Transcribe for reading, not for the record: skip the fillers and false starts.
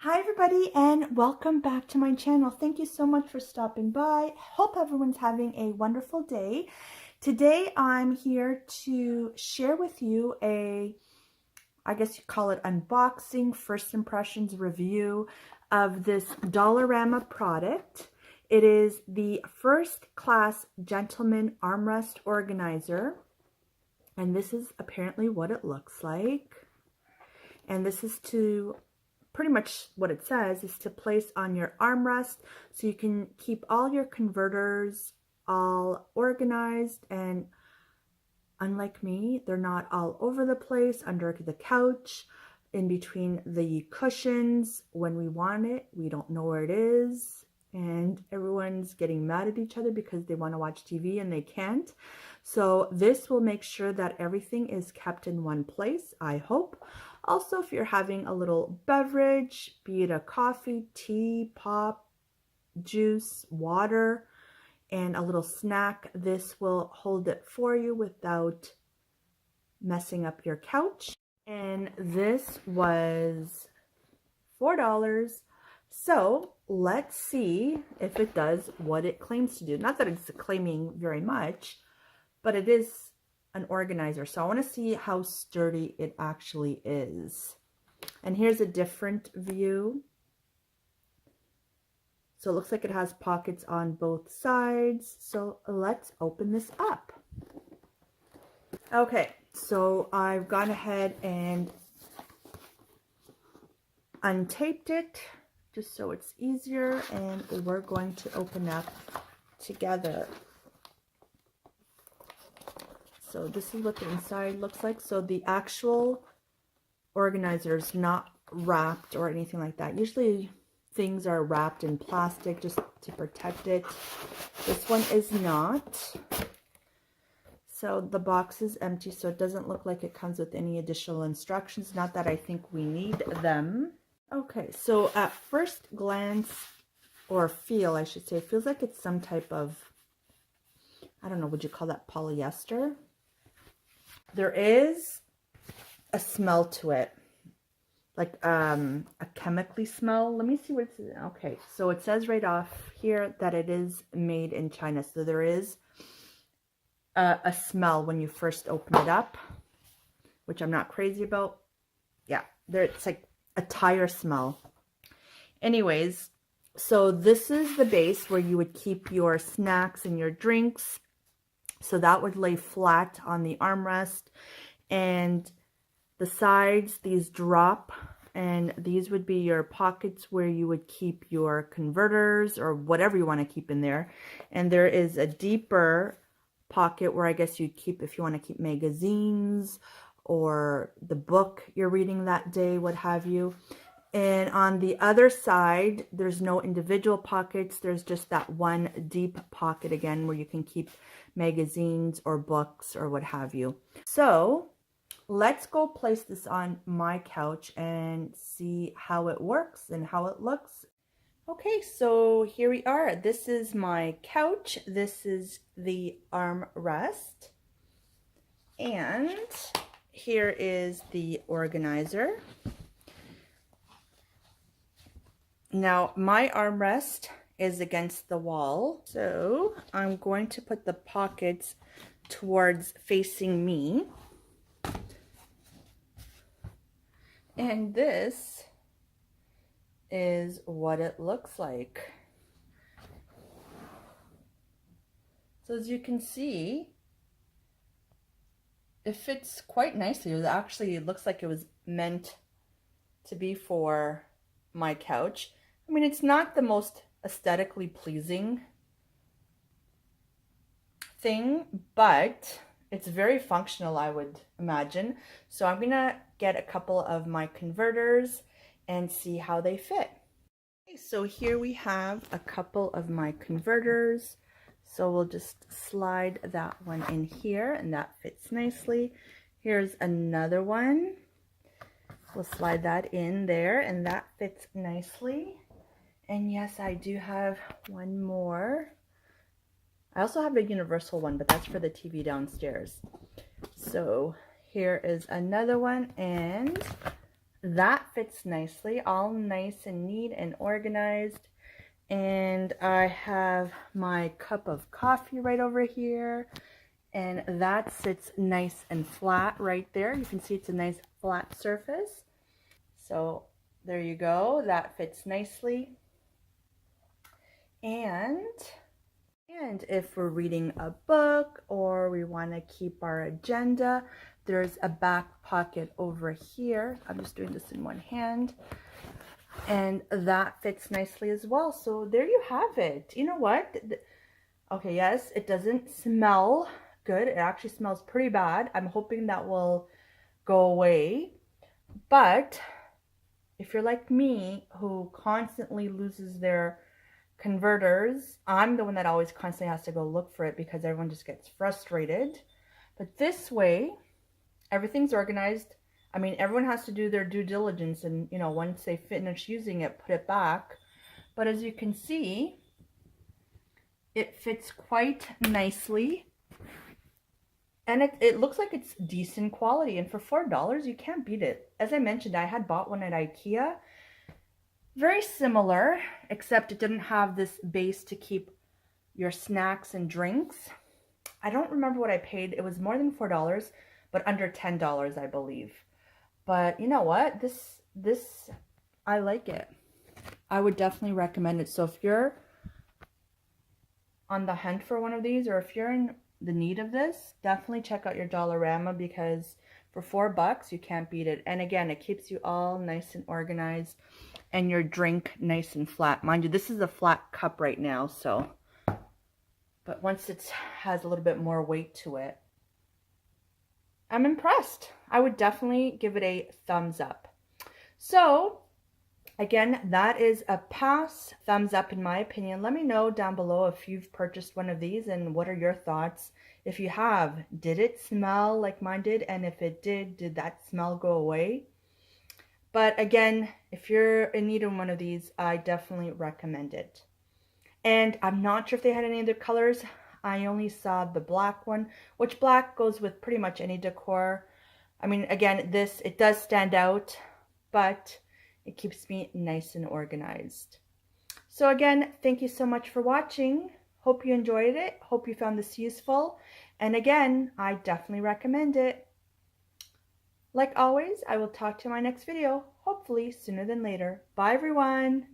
Hi everybody and welcome back to my channel. Thank you so much for stopping by. Hope everyone's having a wonderful day. Today I'm here to share with you I guess you call it unboxing, first impressions review of this Dollarama product. It is the First Class Gentleman Armrest Organizer, and this is apparently what it looks like. And this is to pretty much what it says is to place on your armrest so you can keep all your converters all organized, and unlike me, they're not all over the place under the couch, in between the cushions. When we want it, we don't know where it is, and everyone's getting mad at each other because they want to watch TV and they can't. So this will make sure that everything is kept in one place, I hope. Also, if you're having a little beverage, be it a coffee, tea, pop, juice, water, and a little snack, this will hold it for you without messing up your couch. And this was $4. So let's see if it does what it claims to do. Not that it's claiming very much, but it is an organizer. So I want to see how sturdy it actually is. And here's a different view. So it looks like it has pockets on both sides. So let's open this up. Okay, so I've gone ahead and untaped it just so it's easier, and we're going to open up together. So this is what the inside looks like. So the actual organizer is not wrapped or anything like that. Usually things are wrapped in plastic just to protect it. This one is not. So the box is empty, so it doesn't look like it comes with any additional instructions. Not that I think we need them. Okay, so at first glance, or feel, I should say, it feels like it's some type of, I don't know, would you call that polyester? There is a smell to it, like a chemically smell. Let me see what it says. Okay, so it says right off here that it is made in China. So there is a smell when you first open it up, which I'm not crazy about. Yeah, it's like a tire smell. Anyways, so this is the base where you would keep your snacks and your drinks. So that would lay flat on the armrest, and the sides, these drop, and these would be your pockets where you would keep your converters or whatever you want to keep in there. And there is a deeper pocket where I guess you'd keep, if you want to keep magazines or the book you're reading that day, what have you. And on the other side, there's no individual pockets. There's just that one deep pocket again where you can keep magazines or books or what have you. So let's go place this on my couch and see how it works and how it looks. Okay, so here we are. This is my couch. This is the armrest. And here is the organizer. Now, my armrest is against the wall, so I'm going to put the pockets towards facing me. And this is what it looks like. So as you can see, it fits quite nicely. It actually looks like it was meant to be for my couch. I mean, it's not the most aesthetically pleasing thing, but it's very functional, I would imagine. So I'm gonna get a couple of my converters and see how they fit. Okay, so here we have a couple of my converters. So we'll just slide that one in here, and that fits nicely. Here's another one. We'll slide that in there, and that fits nicely. And yes, I do have one more. I also have a universal one, but that's for the TV downstairs. So here is another one, and that fits nicely, all nice and neat and organized. And I have my cup of coffee right over here, and that sits nice and flat right there. You can see it's a nice flat surface. So there you go, that fits nicely. And if we're reading a book or we want to keep our agenda, there's a back pocket over here. I'm just doing this in one hand. And that fits nicely as well. So there you have it. You know what? Okay, yes, it doesn't smell good. It actually smells pretty bad. I'm hoping that will go away. But if you're like me, who constantly loses their converters, I'm the one that always constantly has to go look for it because everyone just gets frustrated. But this way, everything's organized. I mean, everyone has to do their due diligence and, you know, once they finish using it, put it back. But as you can see, it fits quite nicely. And it looks like it's decent quality. And for $4, you can't beat it. As I mentioned, I had bought one at IKEA. Very similar, except it didn't have this base to keep your snacks and drinks. I don't remember what I paid. It was more than $4, but under $10, I believe. But you know what? This I like it. I would definitely recommend it. So if you're on the hunt for one of these, or if you're in the need of this, definitely check out your Dollarama, because for $4 you can't beat it. And again, it keeps you all nice and organized and your drink nice and flat. Mind you, this is a flat cup right now, so, but once it has a little bit more weight to it, I'm impressed. I would definitely give it a thumbs up. So again, that is a pass, thumbs up in my opinion. Let me know down below if you've purchased one of these and what are your thoughts. If you have, did it smell like mine did? And if it did that smell go away? But again, if you're in need of one of these, I definitely recommend it. And I'm not sure if they had any other colors. I only saw the black one, which black goes with pretty much any decor. I mean, again, it does stand out, but it keeps me nice and organized. So again, thank you so much for watching. Hope you enjoyed it. Hope you found this useful. And again, I definitely recommend it. Like always, I will talk to you in my next video, hopefully sooner than later. Bye everyone.